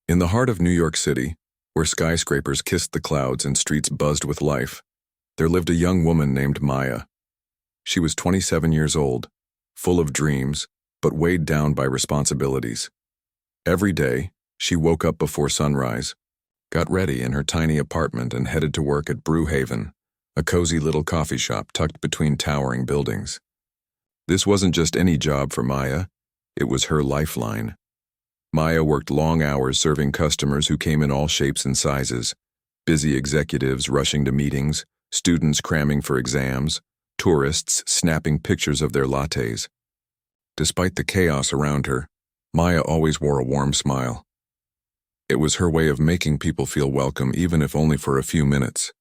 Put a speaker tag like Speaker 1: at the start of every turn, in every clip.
Speaker 1: In the heart of New York City, where skyscrapers kissed the clouds and streets buzzed with life, there lived a young woman named Maya. She was 27 years old, full of dreams, but weighed down by responsibilities. Every day, she woke up before sunrise, got ready in her tiny apartment and headed to work at Brewhaven, a cozy little coffee shop tucked between towering buildings. This wasn't just any job for Maya, it was her lifeline. Maya worked long hours serving customers who came in all shapes and sizes, busy executives rushing to meetings, students cramming for exams, tourists snapping pictures of their lattes. Despite the chaos around her, Maya always wore a warm smile. It was her way of making people feel welcome, even if only for a few minutes.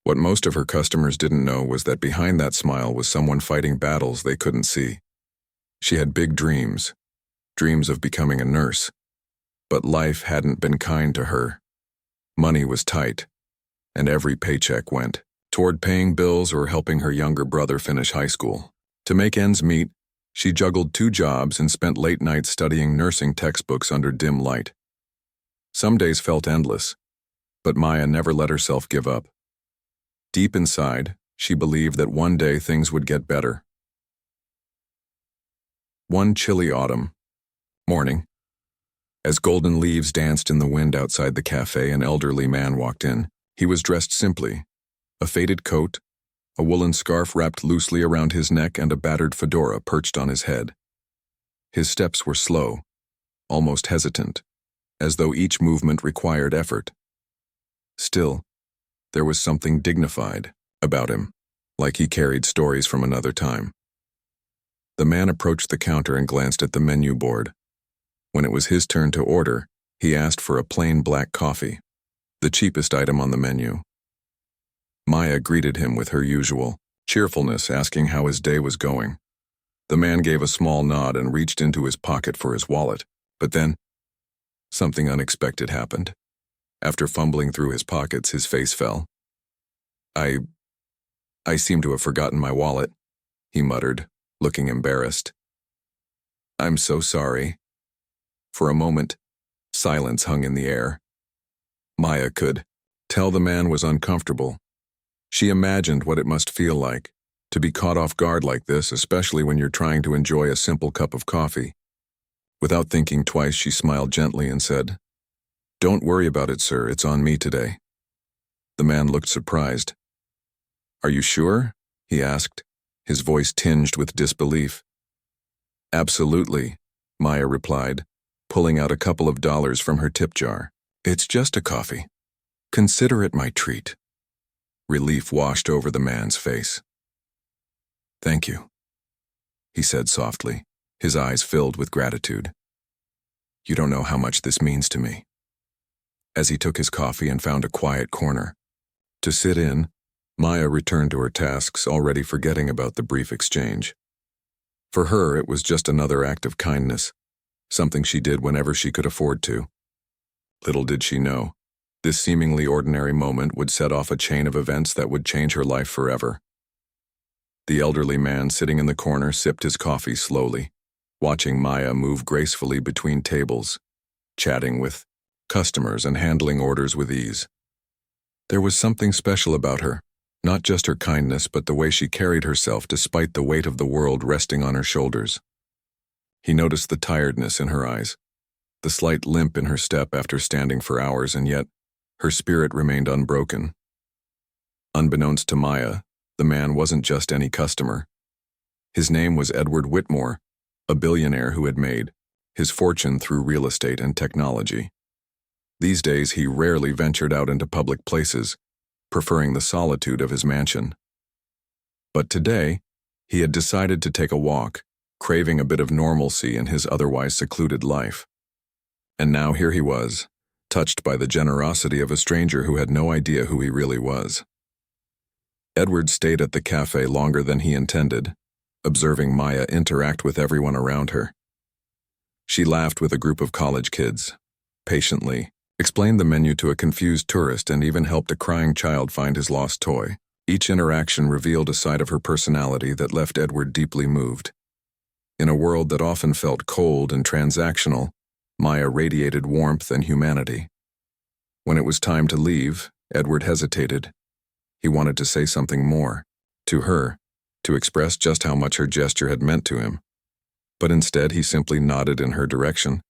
Speaker 1: What most of her customers didn't know was that behind that smile was someone fighting battles they couldn't see. She had big dreams of becoming a nurse. But life hadn't been kind to her. Money was tight, and every paycheck went toward paying bills or helping her younger brother finish high school. To make ends meet, she juggled 2 jobs and spent late nights studying nursing textbooks under dim light. Some days felt endless, but Maya never let herself give up. Deep inside, she believed that one day things would get better. One chilly autumn morning, as golden leaves danced in the wind outside the cafe, an elderly man walked in. He was dressed simply, a faded coat, a woolen scarf wrapped loosely around his neck, and a battered fedora perched on his head. His steps were slow, almost hesitant, as though each movement required effort. Still, there was something dignified about him, like he carried stories from another time. The man approached the counter and glanced at the menu board. When it was his turn to order, he asked for a plain black coffee, the cheapest item on the menu. Maya greeted him with her usual cheerfulness, asking how his day was going. The man gave a small nod and reached into his pocket for his wallet, but then something unexpected happened. After fumbling through his pockets, his face fell. I seem to have forgotten my wallet," he muttered, looking embarrassed. "I'm so sorry." For a moment, silence hung in the air. Maya could tell the man was uncomfortable. She imagined what it must feel like to be caught off guard like this, especially when you're trying to enjoy a simple cup of coffee. Without thinking twice, she smiled gently and said, "Don't worry about it, sir. It's on me today." The man looked surprised. "Are you sure?" he asked, his voice tinged with disbelief. "Absolutely," Maya replied, pulling out a couple of dollars from her tip jar. "It's just a coffee. Consider it my treat." Relief washed over the man's face. "Thank you," he said softly, his eyes filled with gratitude. "You don't know how much this means to me." As he took his coffee and found a quiet corner to sit in, Maya returned to her tasks, already forgetting about the brief exchange. For her, it was just another act of kindness, something she did whenever she could afford to. Little did she know, this seemingly ordinary moment would set off a chain of events that would change her life forever. The elderly man sitting in the corner sipped his coffee slowly, watching Maya move gracefully between tables, chatting with customers and handling orders with ease. There was something special about her, not just her kindness, but the way she carried herself despite the weight of the world resting on her shoulders. He noticed the tiredness in her eyes, the slight limp in her step after standing for hours, and yet her spirit remained unbroken. Unbeknownst to Maya, the man wasn't just any customer. His name was Edward Whitmore, a billionaire who had made his fortune through real estate and technology. These days, he rarely ventured out into public places, preferring the solitude of his mansion. But today, he had decided to take a walk, craving a bit of normalcy in his otherwise secluded life. And now here he was, touched by the generosity of a stranger who had no idea who he really was. Edward stayed at the cafe longer than he intended, observing Maya interact with everyone around her. She laughed with a group of college kids, patiently explained the menu to a confused tourist, and even helped a crying child find his lost toy. Each interaction revealed a side of her personality that left Edward deeply moved. In a world that often felt cold and transactional, Maya radiated warmth and humanity. When it was time to leave, Edward hesitated. He wanted to say something more, to her, to express just how much her gesture had meant to him. But instead he simply nodded in her direction,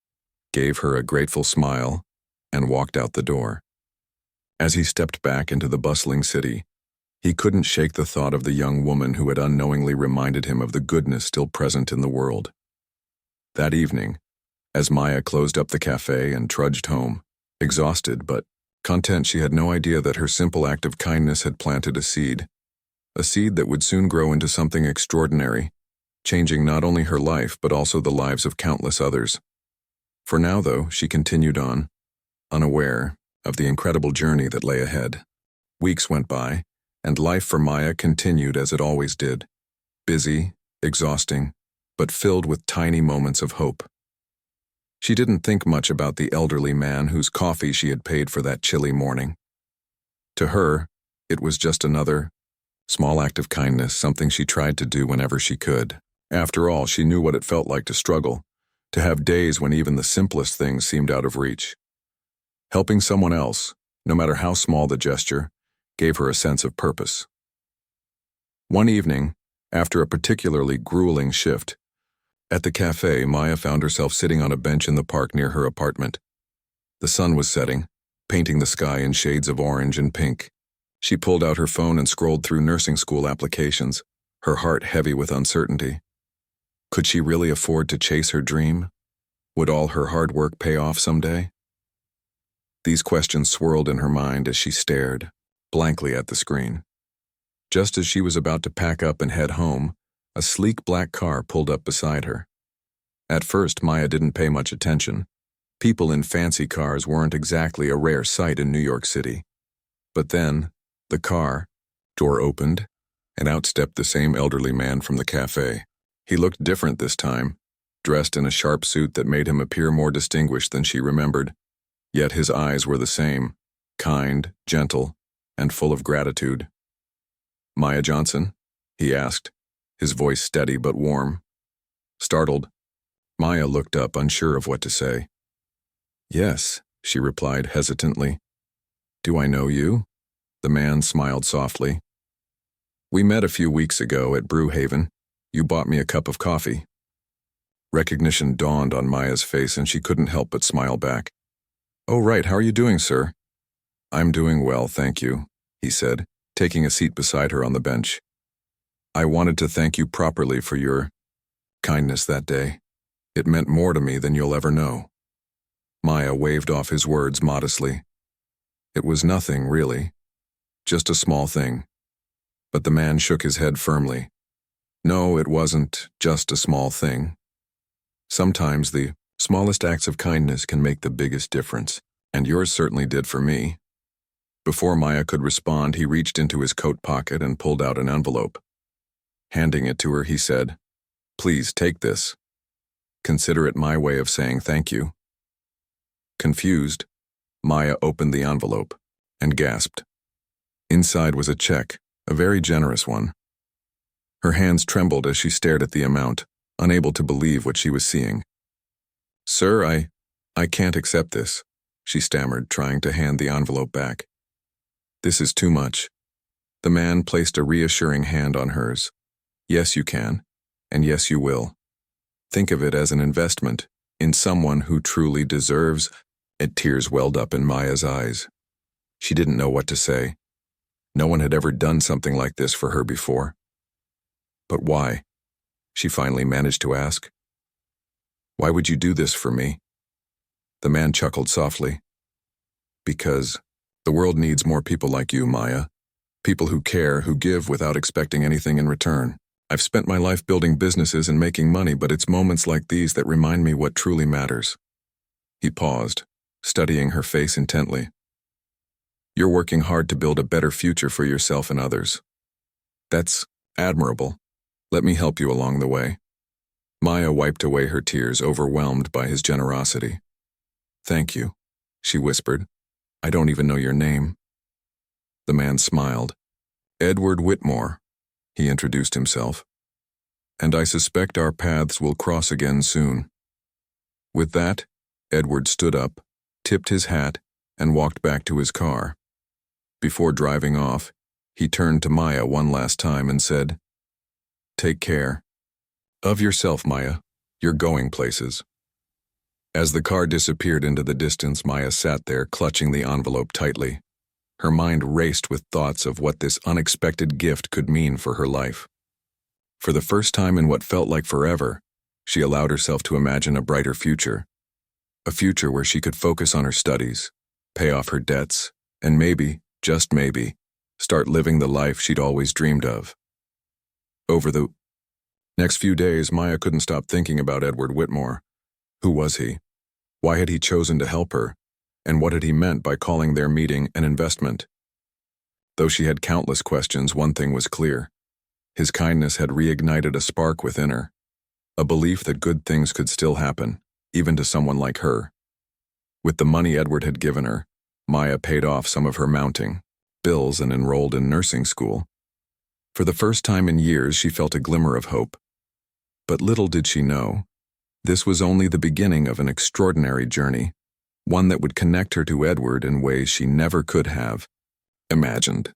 Speaker 1: gave her a grateful smile, and walked out the door. As he stepped back into the bustling city, he couldn't shake the thought of the young woman who had unknowingly reminded him of the goodness still present in the world. That evening, as Maya closed up the cafe and trudged home, exhausted but content, she had no idea that her simple act of kindness had planted a seed that would soon grow into something extraordinary, changing not only her life but also the lives of countless others. For now, though, she continued on, unaware of the incredible journey that lay ahead. Weeks went by, and life for Maya continued as it always did, busy, exhausting, but filled with tiny moments of hope. She didn't think much about the elderly man whose coffee she had paid for that chilly morning. To her, it was just another small act of kindness, something she tried to do whenever she could. After all, she knew what it felt like to struggle, to have days when even the simplest things seemed out of reach. Helping someone else, no matter how small the gesture, gave her a sense of purpose. One evening, after a particularly grueling shift, at the cafe, Maya found herself sitting on a bench in the park near her apartment. The sun was setting, painting the sky in shades of orange and pink. She pulled out her phone and scrolled through nursing school applications, her heart heavy with uncertainty. Could she really afford to chase her dream? Would all her hard work pay off someday? These questions swirled in her mind as she stared blankly at the screen. Just as she was about to pack up and head home, a sleek black car pulled up beside her. At first, Maya didn't pay much attention. People in fancy cars weren't exactly a rare sight in New York City. But then, the car door opened, and out stepped the same elderly man from the cafe. He looked different this time, dressed in a sharp suit that made him appear more distinguished than she remembered. Yet his eyes were the same, kind, gentle, and full of gratitude. "Maya Johnson?" he asked, his voice steady but warm. Startled, Maya looked up, unsure of what to say. "Yes," she replied hesitantly. "Do I know you?" The man smiled softly. "We met a few weeks ago at Brewhaven. You bought me a cup of coffee." Recognition dawned on Maya's face, and she couldn't help but smile back. "Oh, right, how are you doing, sir?" "I'm doing well, thank you," he said, taking a seat beside her on the bench. "I wanted to thank you properly for your kindness that day. It meant more to me than you'll ever know." Maya waved off his words modestly. "It was nothing, really. Just a small thing." But the man shook his head firmly. "No, it wasn't just a small thing. Sometimes the smallest acts of kindness can make the biggest difference, and yours certainly did for me." Before Maya could respond, he reached into his coat pocket and pulled out an envelope. Handing it to her, he said, "Please take this. Consider it my way of saying thank you." Confused, Maya opened the envelope and gasped. Inside was a check, a very generous one. Her hands trembled as she stared at the amount, unable to believe what she was seeing. "Sir, I can't accept this," she stammered, trying to hand the envelope back. "This is too much." The man placed a reassuring hand on hers. "Yes, you can, and yes, you will. Think of it as an investment in someone who truly deserves." Tears welled up in Maya's eyes. She didn't know what to say. No one had ever done something like this for her before. "But why?" she finally managed to ask. "Why would you do this for me?" The man chuckled softly. "Because the world needs more people like you, Maya. People who care, who give without expecting anything in return. I've spent my life building businesses and making money, but it's moments like these that remind me what truly matters." He paused, studying her face intently. "You're working hard to build a better future for yourself and others. That's admirable. Let me help you along the way." Maya wiped away her tears, overwhelmed by his generosity. "Thank you," she whispered. "I don't even know your name." The man smiled. "Edward Whitmore," he introduced himself. "And I suspect our paths will cross again soon." With that, Edward stood up, tipped his hat, and walked back to his car. Before driving off, he turned to Maya one last time and said, "Take care of yourself, Maya. You're going places." As the car disappeared into the distance, Maya sat there, clutching the envelope tightly. Her mind raced with thoughts of what this unexpected gift could mean for her life. For the first time in what felt like forever, she allowed herself to imagine a brighter future. A future where she could focus on her studies, pay off her debts, and maybe, just maybe, start living the life she'd always dreamed of. Over the next few days, Maya couldn't stop thinking about Edward Whitmore. Who was he? Why had he chosen to help her? And what had he meant by calling their meeting an investment? Though she had countless questions, one thing was clear. His kindness had reignited a spark within her, a belief that good things could still happen, even to someone like her. With the money Edward had given her, Maya paid off some of her mounting bills and enrolled in nursing school. For the first time in years, she felt a glimmer of hope. But little did she know, this was only the beginning of an extraordinary journey, one that would connect her to Edward in ways she never could have imagined.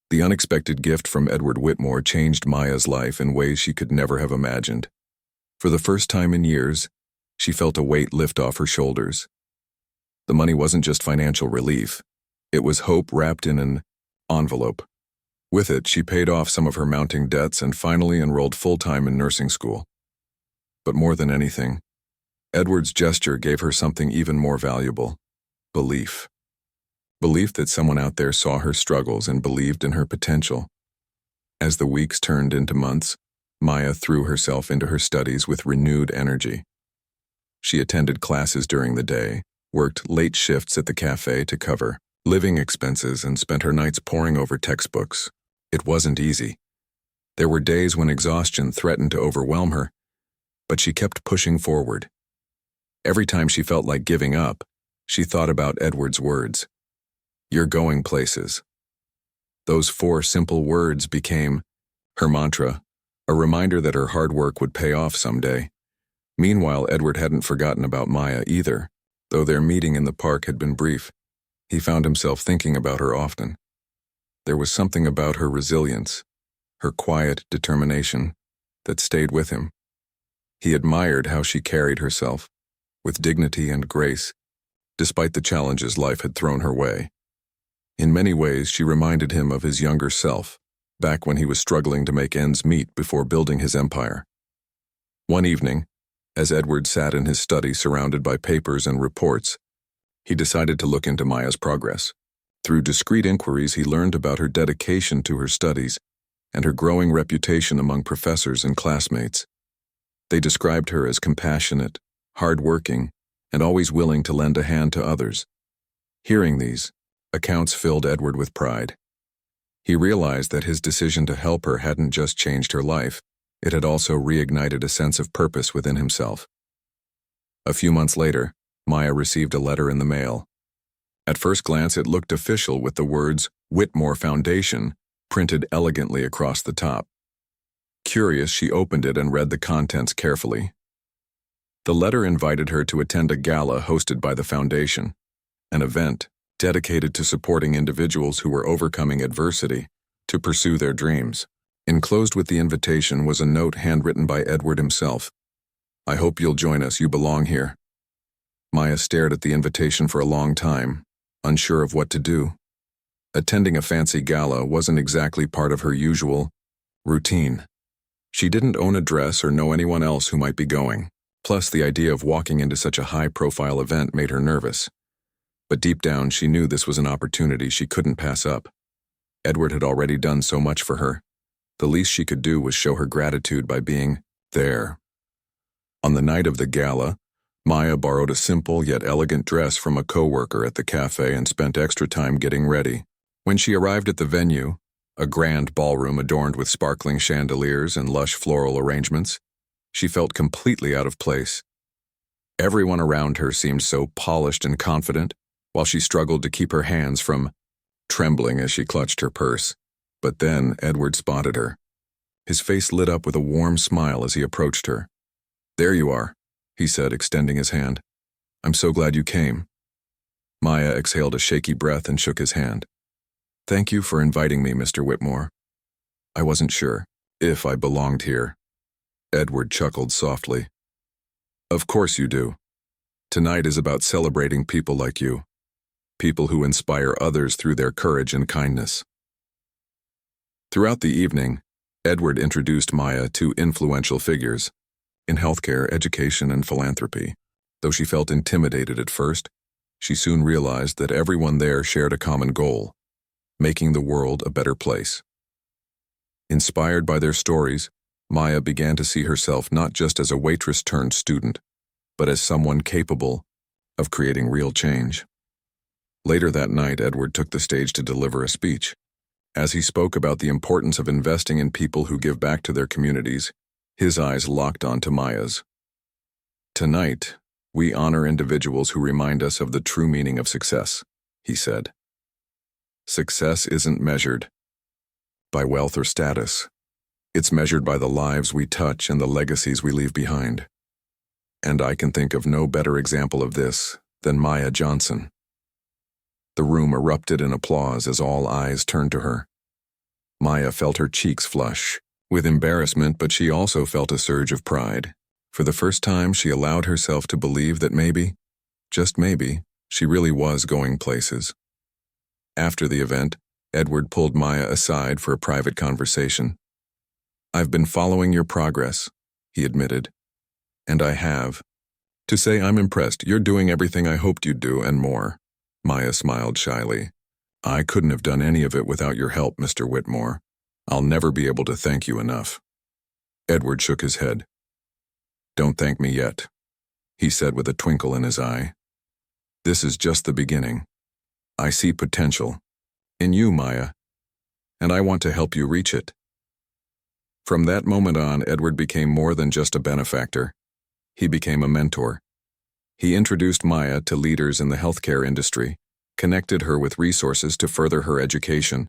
Speaker 1: The unexpected gift from Edward Whitmore changed Maya's life in ways she could never have imagined. For the first time in years, she felt a weight lift off her shoulders. The money wasn't just financial relief. It was hope wrapped in an envelope. With it, she paid off some of her mounting debts and finally enrolled full-time in nursing school. But more than anything, Edward's gesture gave her something even more valuable: belief. Belief that someone out there saw her struggles and believed in her potential. As the weeks turned into months, Maya threw herself into her studies with renewed energy. She attended classes during the day, worked late shifts at the cafe to cover living expenses, and spent her nights poring over textbooks. It wasn't easy. There were days when exhaustion threatened to overwhelm her, but she kept pushing forward. Every time she felt like giving up, she thought about Edward's words. "You're going places." Those 4 simple words became her mantra, a reminder that her hard work would pay off someday. Meanwhile, Edward hadn't forgotten about Maya either. Though their meeting in the park had been brief, he found himself thinking about her often. There was something about her resilience, her quiet determination, that stayed with him. He admired how she carried herself, with dignity and grace, despite the challenges life had thrown her way. In many ways, she reminded him of his younger self, back when he was struggling to make ends meet before building his empire. One evening, as Edward sat in his study surrounded by papers and reports, he decided to look into Maya's progress. Through discreet inquiries, he learned about her dedication to her studies and her growing reputation among professors and classmates. They described her as compassionate, hard-working, and always willing to lend a hand to others. Hearing these accounts filled Edward with pride. He realized that his decision to help her hadn't just changed her life, it had also reignited a sense of purpose within himself. A few months later, Maya received a letter in the mail. At first glance, it looked official with the words Whitmore Foundation printed elegantly across the top. Curious, she opened it and read the contents carefully. The letter invited her to attend a gala hosted by the foundation, an event dedicated to supporting individuals who were overcoming adversity to pursue their dreams. Enclosed with the invitation was a note handwritten by Edward himself. "I hope you'll join us. You belong here." Maya stared at the invitation for a long time, unsure of what to do. Attending a fancy gala wasn't exactly part of her usual routine. She didn't own a dress or know anyone else who might be going. Plus, the idea of walking into such a high-profile event made her nervous. But deep down, she knew this was an opportunity she couldn't pass up. Edward had already done so much for her. The least she could do was show her gratitude by being there. On the night of the gala, Maya borrowed a simple yet elegant dress from a coworker at the cafe and spent extra time getting ready. When she arrived at the venue, a grand ballroom adorned with sparkling chandeliers and lush floral arrangements, she felt completely out of place. Everyone around her seemed so polished and confident, while she struggled to keep her hands from trembling as she clutched her purse. But then Edward spotted her. His face lit up with a warm smile as he approached her. "There you are," he said, extending his hand. I'm so glad you came. Maya exhaled a shaky breath and shook his hand. Thank you for inviting me, Mr. Whitmore. I wasn't sure if I belonged here. Edward chuckled softly. Of course you do. Tonight is about celebrating people like you. People who inspire others through their courage and kindness. Throughout the evening, Edward introduced Maya to influential figures in healthcare, education, and philanthropy. Though she felt intimidated at first, she soon realized that everyone there shared a common goal: making the world a better place. Inspired by their stories, Maya began to see herself not just as a waitress turned student, but as someone capable of creating real change. Later that night, Edward took the stage to deliver a speech. As he spoke about the importance of investing in people who give back to their communities, his eyes locked onto Maya's. Tonight, we honor individuals who remind us of the true meaning of success, he said. Success isn't measured by wealth or status. It's measured by the lives we touch and the legacies we leave behind. And I can think of no better example of this than Maya Johnson. The room erupted in applause as all eyes turned to her. Maya felt her cheeks flush with embarrassment, but she also felt a surge of pride. For the first time, she allowed herself to believe that maybe, just maybe, she really was going places. After the event, Edward pulled Maya aside for a private conversation. I've been following your progress, he admitted. And I have. To say I'm impressed, you're doing everything I hoped you'd do and more. Maya smiled shyly. I couldn't have done any of it without your help, Mr. Whitmore. I'll never be able to thank you enough. Edward shook his head. Don't thank me yet, he said with a twinkle in his eye. This is just the beginning. I see potential in you, Maya, and I want to help you reach it. From that moment on, Edward became more than just a benefactor. He became a mentor. He introduced Maya to leaders in the healthcare industry, connected her with resources to further her education,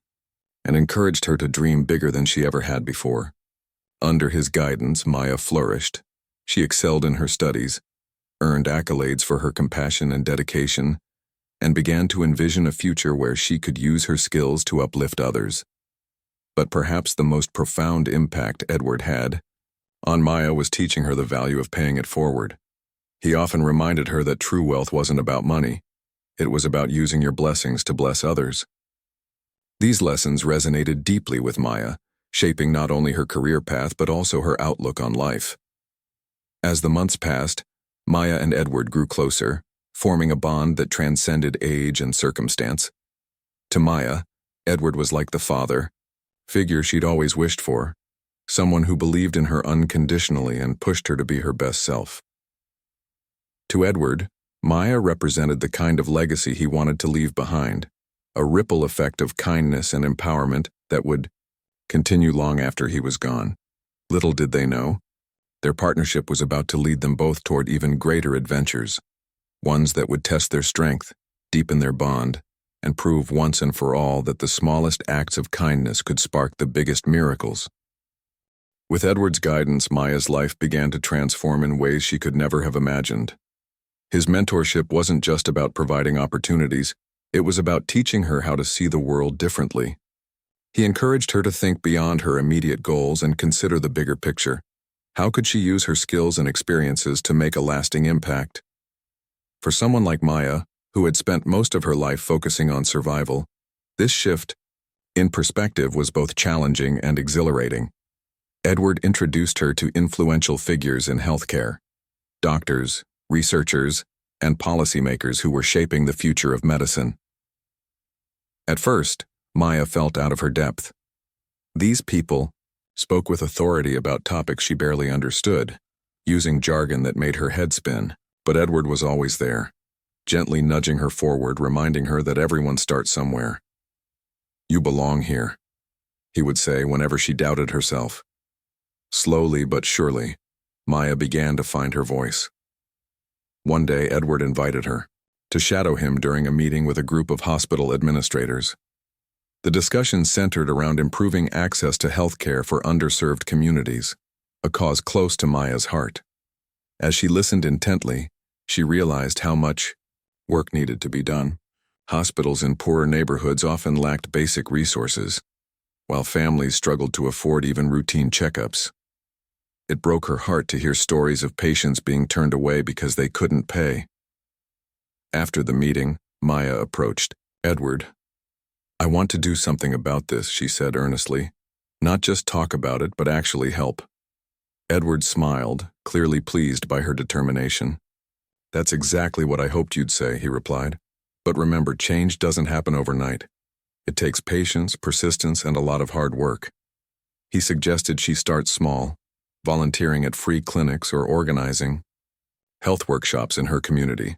Speaker 1: and encouraged her to dream bigger than she ever had before. Under his guidance, Maya flourished. She excelled in her studies, earned accolades for her compassion and dedication, and began to envision a future where she could use her skills to uplift others. But perhaps the most profound impact Edward had on Maya was teaching her the value of paying it forward. He often reminded her that true wealth wasn't about money. It was about using your blessings to bless others. These lessons resonated deeply with Maya, shaping not only her career path but also her outlook on life. As the months passed, Maya and Edward grew closer, forming a bond that transcended age and circumstance. To Maya, Edward was like the father figure she'd always wished for, someone who believed in her unconditionally and pushed her to be her best self. To Edward, Maya represented the kind of legacy he wanted to leave behind, a ripple effect of kindness and empowerment that would continue long after he was gone. Little did they know, their partnership was about to lead them both toward even greater adventures, ones that would test their strength, deepen their bond, and prove once and for all that the smallest acts of kindness could spark the biggest miracles. With Edward's guidance, Maya's life began to transform in ways she could never have imagined. His mentorship wasn't just about providing opportunities, it was about teaching her how to see the world differently. He encouraged her to think beyond her immediate goals and consider the bigger picture. How could she use her skills and experiences to make a lasting impact? For someone like Maya, who had spent most of her life focusing on survival, this shift in perspective was both challenging and exhilarating. Edward introduced her to influential figures in healthcare, doctors, researchers, and policymakers who were shaping the future of medicine. At first, Maya felt out of her depth. These people spoke with authority about topics she barely understood, using jargon that made her head spin, but Edward was always there, gently nudging her forward, reminding her that everyone starts somewhere. You belong here, he would say whenever she doubted herself. Slowly but surely, Maya began to find her voice. One day, Edward invited her to shadow him during a meeting with a group of hospital administrators. The discussion centered around improving access to health care for underserved communities, a cause close to Maya's heart. As she listened intently, She realized how much work needed to be done. Hospitals in poorer neighborhoods often lacked basic resources, while families struggled to afford even routine checkups. It broke her heart to hear stories of patients being turned away because they couldn't pay. After the meeting, Maya approached Edward. "I want to do something about this," she said earnestly. "Not just talk about it, but actually help." Edward smiled, clearly pleased by her determination. "That's exactly what I hoped you'd say," he replied. "But remember, change doesn't happen overnight. It takes patience, persistence, and a lot of hard work." He suggested she start small, volunteering at free clinics or organizing health workshops in her community.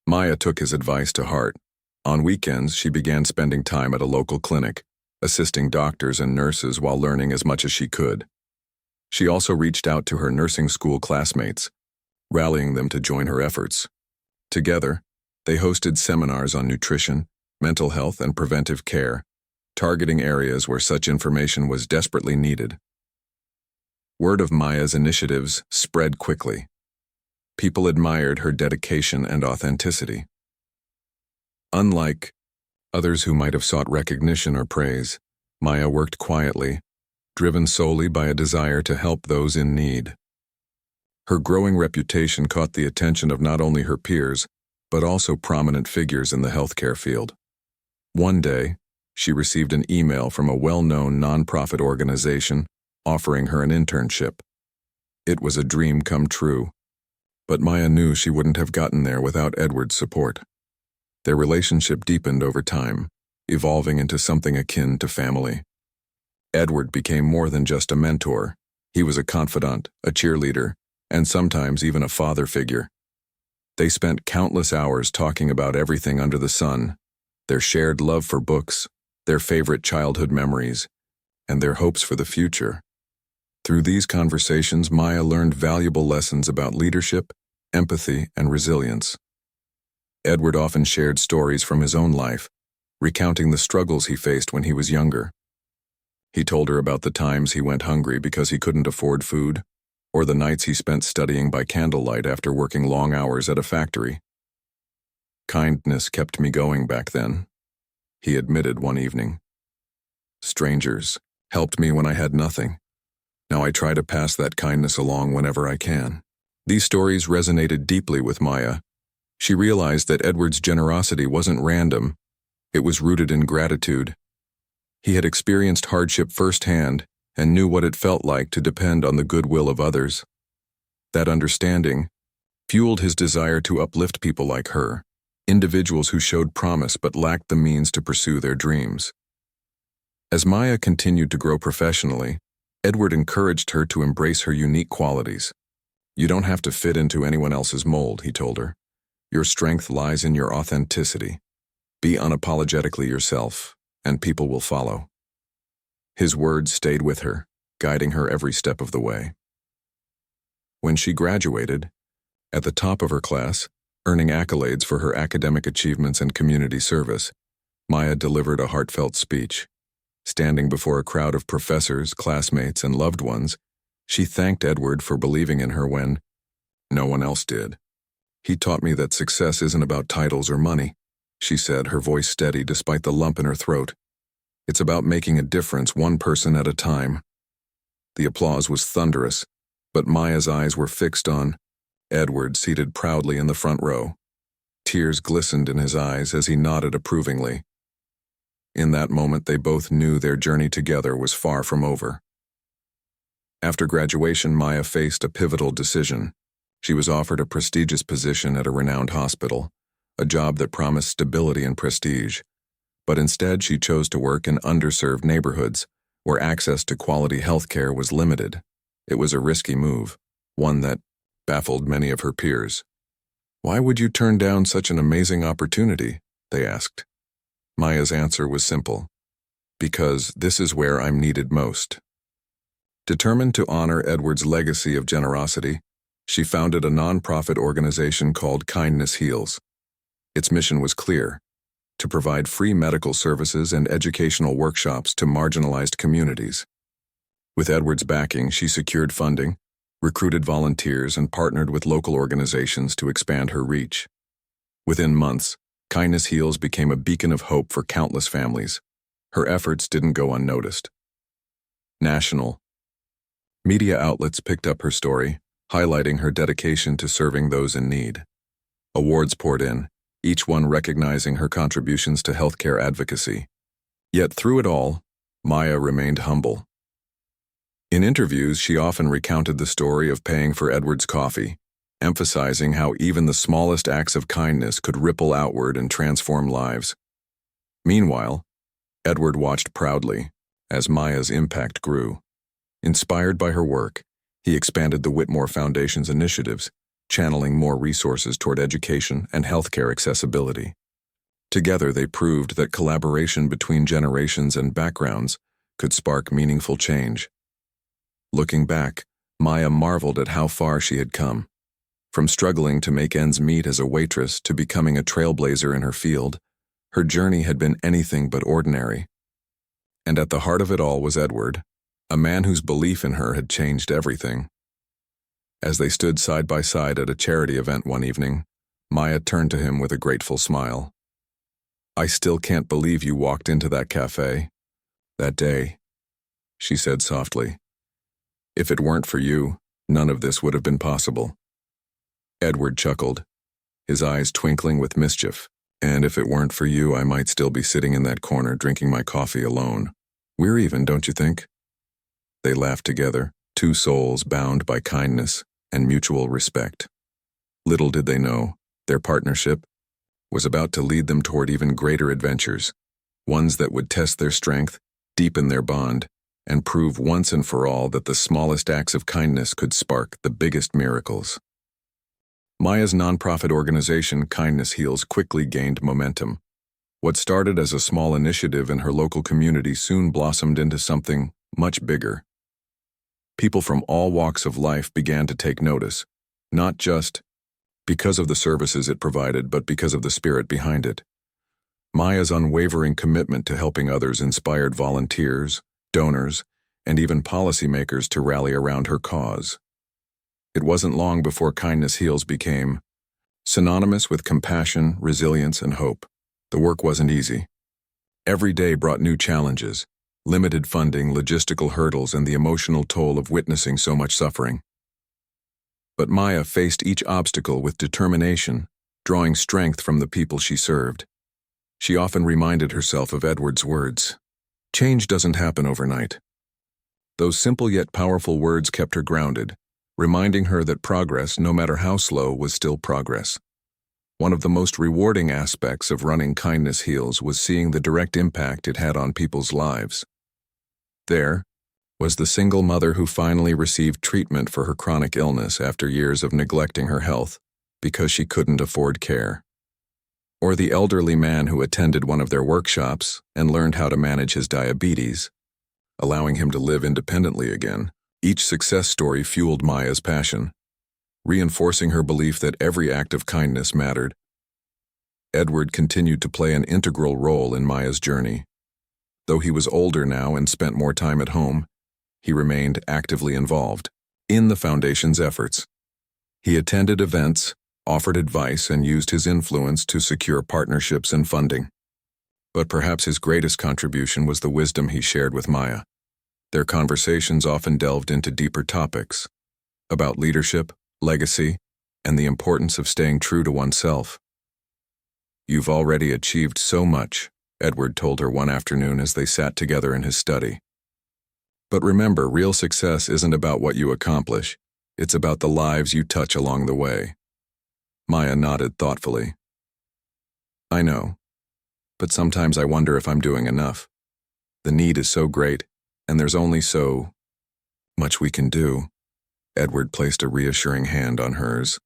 Speaker 1: Maya took his advice to heart. On weekends, she began spending time at a local clinic, assisting doctors and nurses while learning as much as she could. She also reached out to her nursing school classmates, rallying them to join her efforts. Together, they hosted seminars on nutrition, mental health, and preventive care, targeting areas where such information was desperately needed. Word of Maya's initiatives spread quickly. People admired her dedication and authenticity. Unlike others who might have sought recognition or praise, Maya worked quietly, driven solely by a desire to help those in need. Her growing reputation caught the attention of not only her peers, but also prominent figures in the healthcare field. One day, she received an email from a well-known nonprofit organization offering her an internship. It was a dream come true, but Maya knew she wouldn't have gotten there without Edward's support. Their relationship deepened over time, evolving into something akin to family. Edward became more than just a mentor. He was a confidant, a cheerleader, and sometimes even a father figure. They spent countless hours talking about everything under the sun, their shared love for books, their favorite childhood memories, and their hopes for the future. Through these conversations, Maya learned valuable lessons about leadership, empathy, and resilience. Edward often shared stories from his own life, recounting the struggles he faced when he was younger. He told her about the times he went hungry because he couldn't afford food, or the nights he spent studying by candlelight after working long hours at a factory. "Kindness kept me going back then," he admitted one evening. "Strangers helped me when I had nothing. Now I try to pass that kindness along whenever I can." These stories resonated deeply with Maya. She realized that Edward's generosity wasn't random. It was rooted in gratitude. He had experienced hardship firsthand and knew what it felt like to depend on the goodwill of others. That understanding fueled his desire to uplift people like her, individuals who showed promise but lacked the means to pursue their dreams. As Maya continued to grow professionally, Edward encouraged her to embrace her unique qualities. "You don't have to fit into anyone else's mold," he told her. "Your strength lies in your authenticity. Be unapologetically yourself, and people will follow." His words stayed with her, guiding her every step of the way. When she graduated, at the top of her class, earning accolades for her academic achievements and community service, Maya delivered a heartfelt speech. Standing before a crowd of professors, classmates, and loved ones, she thanked Edward for believing in her when no one else did. "He taught me that success isn't about titles or money," she said, her voice steady despite the lump in her throat. "It's about making a difference one person at a time." The applause was thunderous, but Maya's eyes were fixed on Edward, seated proudly in the front row. Tears glistened in his eyes as he nodded approvingly. In that moment, they both knew their journey together was far from over. After graduation, Maya faced a pivotal decision. She was offered a prestigious position at a renowned hospital, a job that promised stability and prestige. But instead, she chose to work in underserved neighborhoods, where access to quality health care was limited. It was a risky move, one that baffled many of her peers. "Why would you turn down such an amazing opportunity?" they asked. Maya's answer was simple: "Because this is where I'm needed most." Determined to honor Edward's legacy of generosity, she founded a nonprofit organization called Kindness Heals. Its mission was clear: to provide free medical services and educational workshops to marginalized communities. With Edward's backing, she secured funding, recruited volunteers, and partnered with local organizations to expand her reach. Within months, Kindness Heals became a beacon of hope for countless families. Her efforts didn't go unnoticed. National media outlets picked up her story, highlighting her dedication to serving those in need. Awards poured in, each one recognizing her contributions to healthcare advocacy. Yet through it all, Maya remained humble. In interviews, she often recounted the story of paying for Edward's coffee, emphasizing how even the smallest acts of kindness could ripple outward and transform lives. Meanwhile, Edward watched proudly as Maya's impact grew. Inspired by her work, he expanded the Whitmore Foundation's initiatives, channeling more resources toward education and healthcare accessibility. Together, they proved that collaboration between generations and backgrounds could spark meaningful change. Looking back, Maya marveled at how far she had come. From struggling to make ends meet as a waitress to becoming a trailblazer in her field, her journey had been anything but ordinary. And at the heart of it all was Edward, a man whose belief in her had changed everything. As they stood side by side at a charity event one evening, Maya turned to him with a grateful smile. "I still can't believe you walked into that cafe that day," she said softly. "If it weren't for you, none of this would have been possible." Edward chuckled, his eyes twinkling with mischief. "And if it weren't for you, I might still be sitting in that corner drinking my coffee alone. We're even, don't you think?" They laughed together, two souls bound by kindness and mutual respect. Little did they know, their partnership was about to lead them toward even greater adventures, ones that would test their strength, deepen their bond, and prove once and for all that the smallest acts of kindness could spark the biggest miracles. Maya's nonprofit organization, Kindness Heals, quickly gained momentum. What started as a small initiative in her local community soon blossomed into something much bigger. People from all walks of life began to take notice, not just because of the services it provided, but because of the spirit behind it. Maya's unwavering commitment to helping others inspired volunteers, donors, and even policymakers to rally around her cause. It wasn't long before Kindness Heals became synonymous with compassion, resilience, and hope. The work wasn't easy. Every day brought new challenges, limited funding, logistical hurdles, and the emotional toll of witnessing so much suffering. But Maya faced each obstacle with determination, drawing strength from the people she served. She often reminded herself of Edward's words, "Change doesn't happen overnight." Those simple yet powerful words kept her grounded, reminding her that progress, no matter how slow, was still progress. One of the most rewarding aspects of running Kindness Heals was seeing the direct impact it had on people's lives. There was the single mother who finally received treatment for her chronic illness after years of neglecting her health because she couldn't afford care. Or the elderly man who attended one of their workshops and learned how to manage his diabetes, allowing him to live independently again. Each success story fueled Maya's passion, reinforcing her belief that every act of kindness mattered. Edward continued to play an integral role in Maya's journey. Though he was older now and spent more time at home, he remained actively involved in the foundation's efforts. He attended events, offered advice, and used his influence to secure partnerships and funding. But perhaps his greatest contribution was the wisdom he shared with Maya. Their conversations often delved into deeper topics about leadership, legacy, and the importance of staying true to oneself. "You've already achieved so much," Edward told her one afternoon as they sat together in his study. "But remember, real success isn't about what you accomplish. It's about the lives you touch along the way." Maya nodded thoughtfully. "I know, but sometimes I wonder if I'm doing enough. The need is so great, and there's only so much we can do." Edward placed a reassuring hand on hers.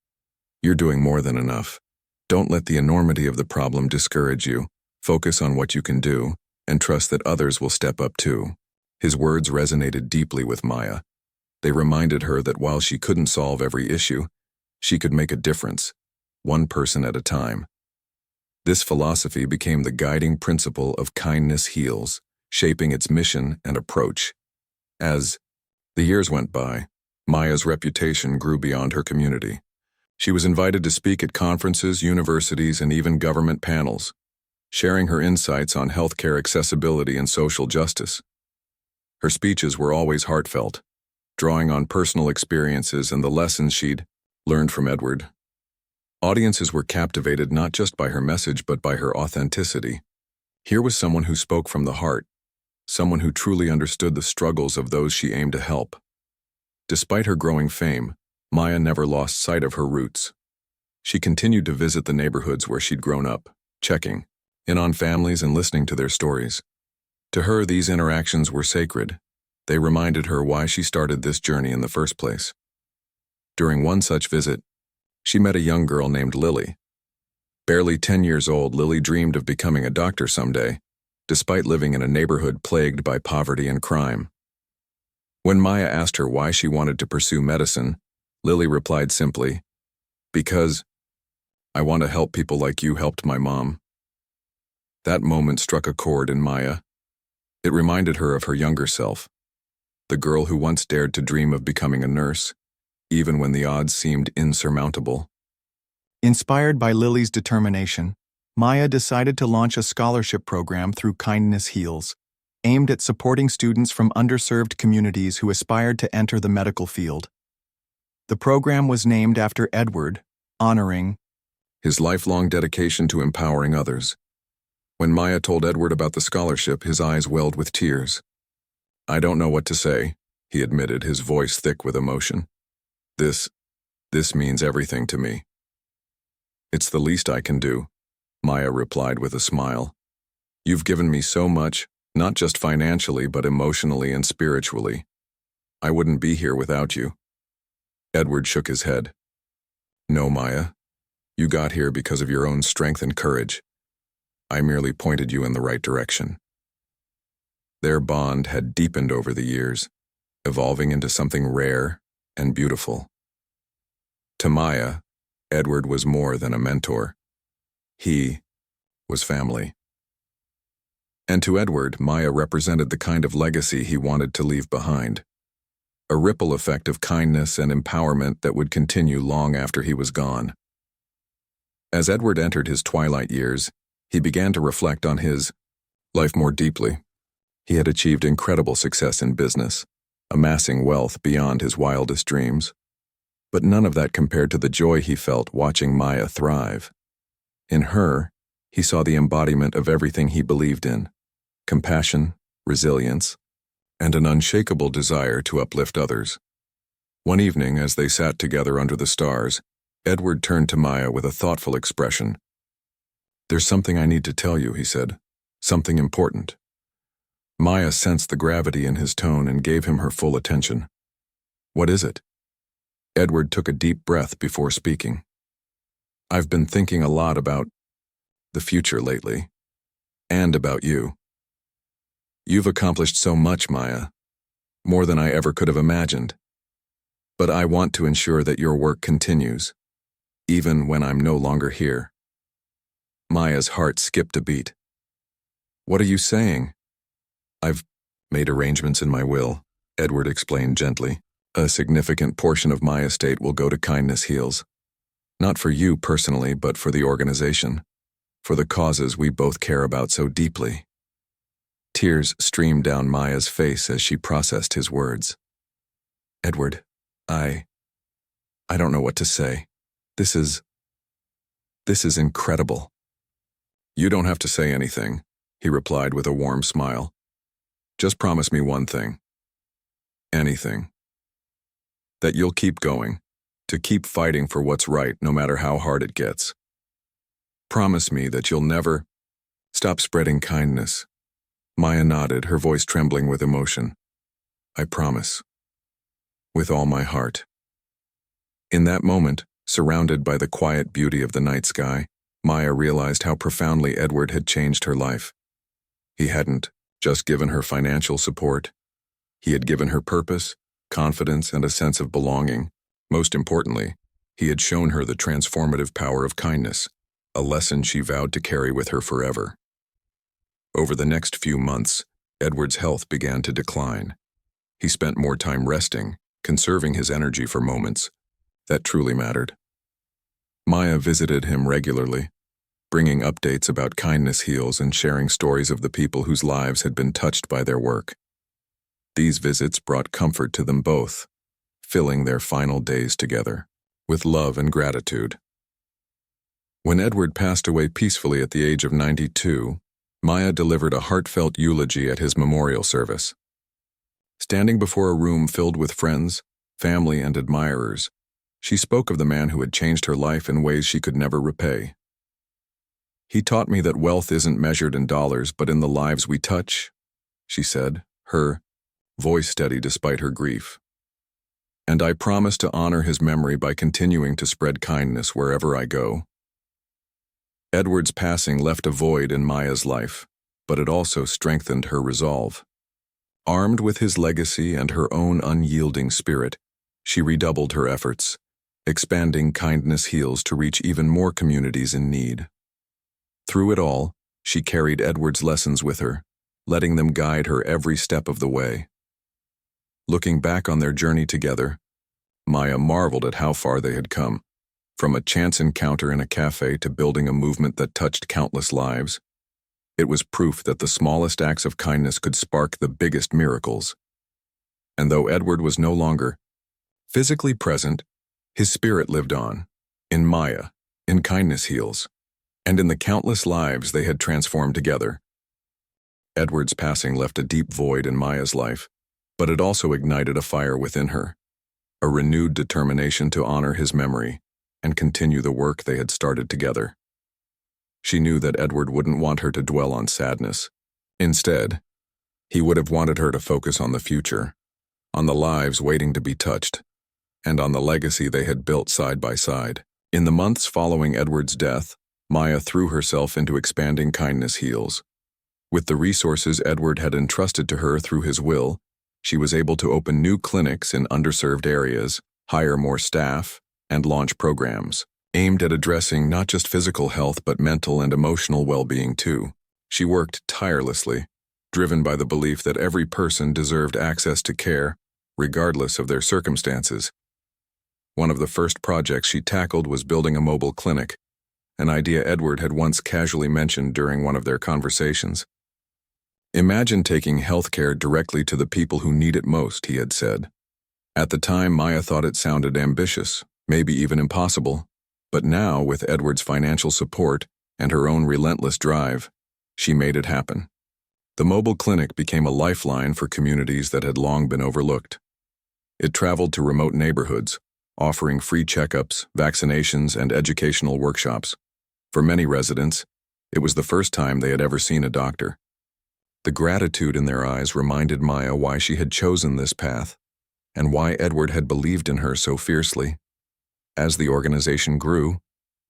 Speaker 1: "You're doing more than enough. Don't let the enormity of the problem discourage you. Focus on what you can do, and trust that others will step up too." His words resonated deeply with Maya. They reminded her that while she couldn't solve every issue, she could make a difference, one person at a time. This philosophy became the guiding principle of Kindness Heals, shaping its mission and approach. As the years went by, Maya's reputation grew beyond her community. She was invited to speak at conferences, universities, and even government panels, sharing her insights on healthcare accessibility and social justice. Her speeches were always heartfelt, drawing on personal experiences and the lessons she'd learned from Edward. Audiences were captivated not just by her message but by her authenticity. Here was someone who spoke from the heart, someone who truly understood the struggles of those she aimed to help. Despite her growing fame, Maya never lost sight of her roots. She continued to visit the neighborhoods where she'd grown up, checking in on families and listening to their stories. To her, these interactions were sacred. They reminded her why she started this journey in the first place. During one such visit, she met a young girl named Lily. Barely 10 years old, Lily dreamed of becoming a doctor someday, despite living in a neighborhood plagued by poverty and crime. When Maya asked her why she wanted to pursue medicine, Lily replied simply, "Because I want to help people like you helped my mom." That moment struck a chord in Maya. It reminded her of her younger self, the girl who once dared to dream of becoming a nurse, even when the odds seemed insurmountable.
Speaker 2: Inspired by Lily's determination, Maya decided to launch a scholarship program through Kindness Heals, aimed at supporting students from underserved communities who aspired to enter the medical field. The program was named after Edward, honoring
Speaker 1: his lifelong dedication to empowering others. When Maya told Edward about the scholarship, his eyes welled with tears. "I don't know what to say," he admitted, his voice thick with emotion. This means everything to me." "It's the least I can do," Maya replied with a smile. "You've given me so much, not just financially but emotionally and spiritually. I wouldn't be here without you." Edward shook his head. "No, Maya. You got here because of your own strength and courage. I merely pointed you in the right direction." Their bond had deepened over the years, evolving into something rare and beautiful. To Maya, Edward was more than a mentor. He was family. And to Edward, Maya represented the kind of legacy he wanted to leave behind. A ripple effect of kindness and empowerment that would continue long after he was gone. As Edward entered his twilight years, he began to reflect on his life more deeply. He had achieved incredible success in business, amassing wealth beyond his wildest dreams. But none of that compared to the joy he felt watching Maya thrive. In her, he saw the embodiment of everything he believed in: compassion, resilience, and an unshakable desire to uplift others. One evening, as they sat together under the stars, Edward turned to Maya with a thoughtful expression. "There's something I need to tell you," he said. "Something important." Maya sensed the gravity in his tone and gave him her full attention. "What is it?" Edward took a deep breath before speaking. "I've been thinking a lot about the future lately, and about you. You've accomplished so much, Maya, more than I ever could have imagined. But I want to ensure that your work continues, even when I'm no longer here." Maya's heart skipped a beat. "What are you saying?" "I've made arrangements in my will," Edward explained gently. "A significant portion of my estate will go to Kindness Heals. Not for you personally, but for the organization, for the causes we both care about so deeply." Tears streamed down Maya's face as she processed his words. "Edward, I don't know what to say. This is incredible." "You don't have to say anything," he replied with a warm smile. "Just promise me one thing. Anything. That you'll keep going, to keep fighting for what's right no matter how hard it gets. Promise me that you'll never stop spreading kindness." Maya nodded, her voice trembling with emotion. "I promise. With all my heart." In that moment, surrounded by the quiet beauty of the night sky, Maya realized how profoundly Edward had changed her life. He hadn't just given her financial support. He had given her purpose, confidence, and a sense of belonging. Most importantly, he had shown her the transformative power of kindness, a lesson she vowed to carry with her forever. Over the next few months, Edward's health began to decline. He spent more time resting, conserving his energy for moments that truly mattered. Maya visited him regularly, bringing updates about Kindness Heals and sharing stories of the people whose lives had been touched by their work. These visits brought comfort to them both, filling their final days together with love and gratitude. When Edward passed away peacefully at the age of 92, Maya delivered a heartfelt eulogy at his memorial service. Standing before a room filled with friends, family, and admirers, she spoke of the man who had changed her life in ways she could never repay. "He taught me that wealth isn't measured in dollars but in the lives we touch," she said, her voice steady despite her grief. "And I promise to honor his memory by continuing to spread kindness wherever I go." Edward's passing left a void in Maya's life, but it also strengthened her resolve. Armed with his legacy and her own unyielding spirit, she redoubled her efforts, expanding Kindness Heals to reach even more communities in need. Through it all, she carried Edward's lessons with her, letting them guide her every step of the way. Looking back on their journey together, Maya marveled at how far they had come, from a chance encounter in a cafe to building a movement that touched countless lives. It was proof that the smallest acts of kindness could spark the biggest miracles. And though Edward was no longer physically present, his spirit lived on, in Maya, in Kindness Heals, and in the countless lives they had transformed together. Edward's passing left a deep void in Maya's life, but it also ignited a fire within her, a renewed determination to honor his memory and continue the work they had started together. She knew that Edward wouldn't want her to dwell on sadness. Instead, he would have wanted her to focus on the future, on the lives waiting to be touched, and on the legacy they had built side by side. In the months following Edward's death, Maya threw herself into expanding Kindness Heals. With the resources Edward had entrusted to her through his will, she was able to open new clinics in underserved areas, hire more staff, and launch programs aimed at addressing not just physical health but mental and emotional well-being too. She worked tirelessly, driven by the belief that every person deserved access to care, regardless of their circumstances. One of the first projects she tackled was building a mobile clinic, an idea Edward had once casually mentioned during one of their conversations. "Imagine taking healthcare directly to the people who need it most," he had said. At the time, Maya thought it sounded ambitious, maybe even impossible, but now, with Edward's financial support and her own relentless drive, she made it happen. The mobile clinic became a lifeline for communities that had long been overlooked. It traveled to remote neighborhoods, offering free checkups, vaccinations, and educational workshops. For many residents, it was the first time they had ever seen a doctor. The gratitude in their eyes reminded Maya why she had chosen this path, and why Edward had believed in her so fiercely. As the organization grew,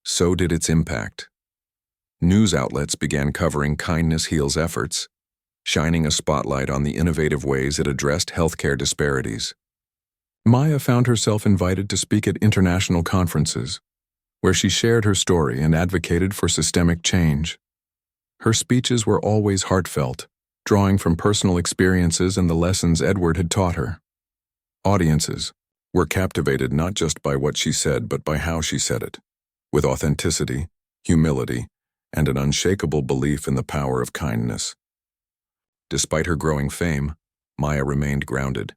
Speaker 1: so did its impact. News outlets began covering Kindness Heals' efforts, shining a spotlight on the innovative ways it addressed healthcare disparities. Maya found herself invited to speak at international conferences, where she shared her story and advocated for systemic change. Her speeches were always heartfelt, drawing from personal experiences and the lessons Edward had taught her. Audiences were captivated not just by what she said but by how she said it, with authenticity, humility, and an unshakable belief in the power of kindness. Despite her growing fame, Maya remained grounded.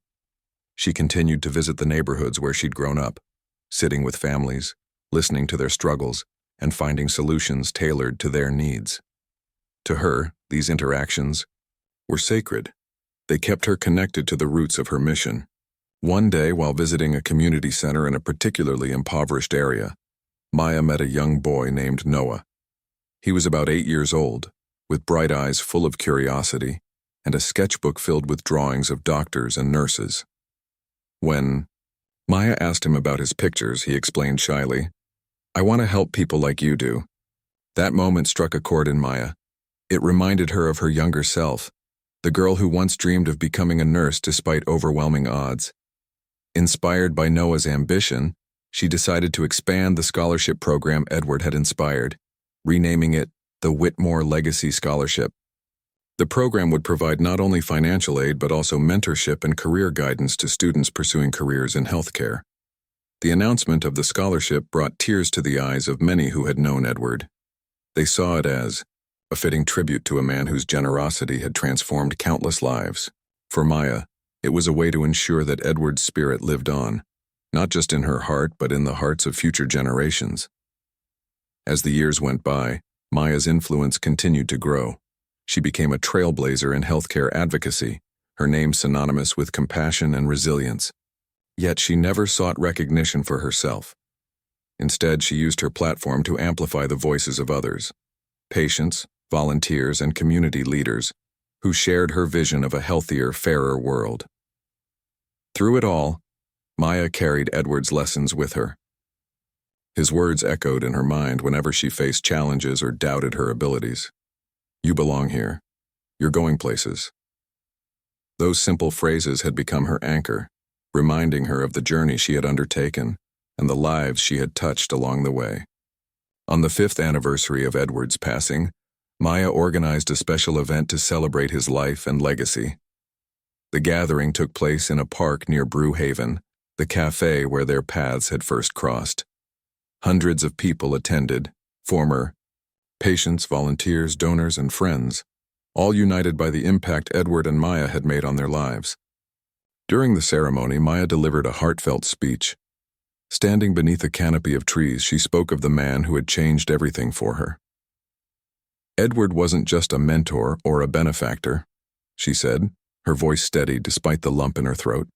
Speaker 1: She continued to visit the neighborhoods where she'd grown up, sitting with families, listening to their struggles, and finding solutions tailored to their needs. To her, these interactions were sacred. They kept her connected to the roots of her mission. One day, while visiting a community center in a particularly impoverished area, Maya met a young boy named Noah. He was about 8 years old, with bright eyes full of curiosity, and a sketchbook filled with drawings of doctors and nurses. When Maya asked him about his pictures, he explained shyly, "I want to help people like you do." That moment struck a chord in Maya. It reminded her of her younger self, the girl who once dreamed of becoming a nurse despite overwhelming odds. Inspired by Noah's ambition, she decided to expand the scholarship program Edward had inspired, renaming it the Whitmore Legacy Scholarship. The program would provide not only financial aid but also mentorship and career guidance to students pursuing careers in healthcare. The announcement of the scholarship brought tears to the eyes of many who had known Edward. They saw it as a fitting tribute to a man whose generosity had transformed countless lives. For Maya, it was a way to ensure that Edward's spirit lived on, not just in her heart but in the hearts of future generations. As the years went by, Maya's influence continued to grow. She became a trailblazer in healthcare advocacy, her name synonymous with compassion and resilience. Yet she never sought recognition for herself. Instead, she used her platform to amplify the voices of others, patients, volunteers, and community leaders who shared her vision of a healthier, fairer world. Through it all, Maya carried Edward's lessons with her. His words echoed in her mind whenever she faced challenges or doubted her abilities. "You belong here. You're going places." Those simple phrases had become her anchor, reminding her of the journey she had undertaken and the lives she had touched along the way. On the 5th anniversary of Edward's passing, Maya organized a special event to celebrate his life and legacy. The gathering took place in a park near Brew Haven, the cafe where their paths had first crossed. Hundreds of people attended, former patients, volunteers, donors, and friends, all united by the impact Edward and Maya had made on their lives. During the ceremony, Maya delivered a heartfelt speech. Standing beneath a canopy of trees, she spoke of the man who had changed everything for her. "Edward wasn't just a mentor or a benefactor," she said, her voice steady despite the lump in her throat.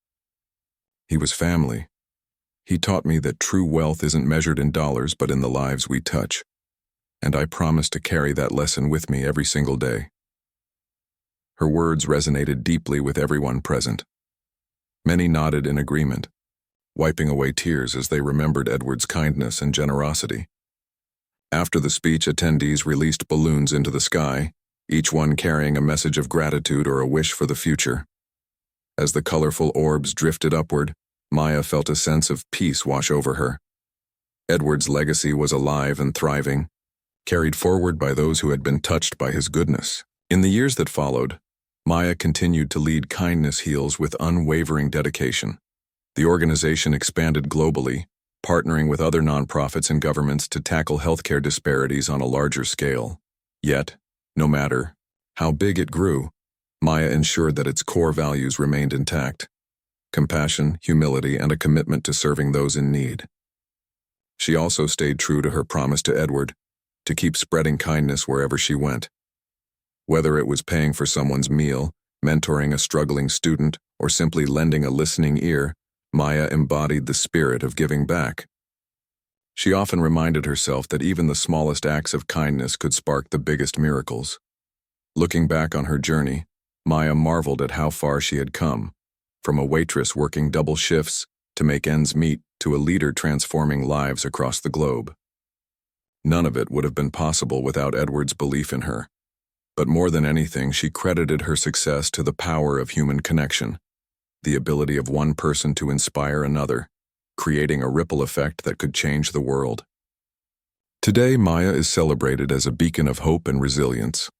Speaker 1: "He was family. He taught me that true wealth isn't measured in dollars but in the lives we touch. And I promise to carry that lesson with me every single day." Her words resonated deeply with everyone present. Many nodded in agreement, wiping away tears as they remembered Edward's kindness and generosity. After the speech, attendees released balloons into the sky, each one carrying a message of gratitude or a wish for the future. As the colorful orbs drifted upward, Maya felt a sense of peace wash over her. Edward's legacy was alive and thriving, carried forward by those who had been touched by his goodness. In the years that followed, Maya continued to lead Kindness Heals with unwavering dedication. The organization expanded globally, partnering with other nonprofits and governments to tackle healthcare disparities on a larger scale. Yet, no matter how big it grew, Maya ensured that its core values remained intact: compassion, humility, and a commitment to serving those in need. She also stayed true to her promise to Edward, to keep spreading kindness wherever she went. Whether it was paying for someone's meal, mentoring a struggling student, or simply lending a listening ear, Maya embodied the spirit of giving back. She often reminded herself that even the smallest acts of kindness could spark the biggest miracles. Looking back on her journey, Maya marveled at how far she had come, from a waitress working double shifts to make ends meet to a leader transforming lives across the globe. None of it would have been possible without Edward's belief in her. But more than anything, she credited her success to the power of human connection, the ability of one person to inspire another, creating a ripple effect that could change the world. Today, Maya is celebrated as a beacon of hope and resilience.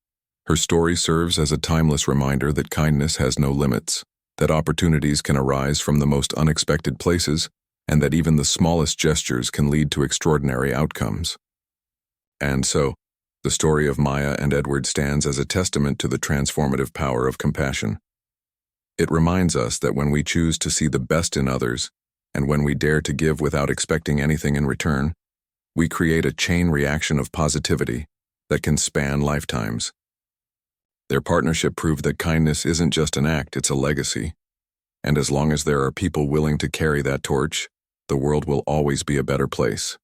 Speaker 1: Her story serves as a timeless reminder that kindness has no limits, that opportunities can arise from the most unexpected places, and that even the smallest gestures can lead to extraordinary outcomes. And so, the story of Maya and Edward stands as a testament to the transformative power of compassion. It reminds us that when we choose to see the best in others, and when we dare to give without expecting anything in return, we create a chain reaction of positivity that can span lifetimes. Their partnership proved that kindness isn't just an act, it's a legacy. And as long as there are people willing to carry that torch, the world will always be a better place.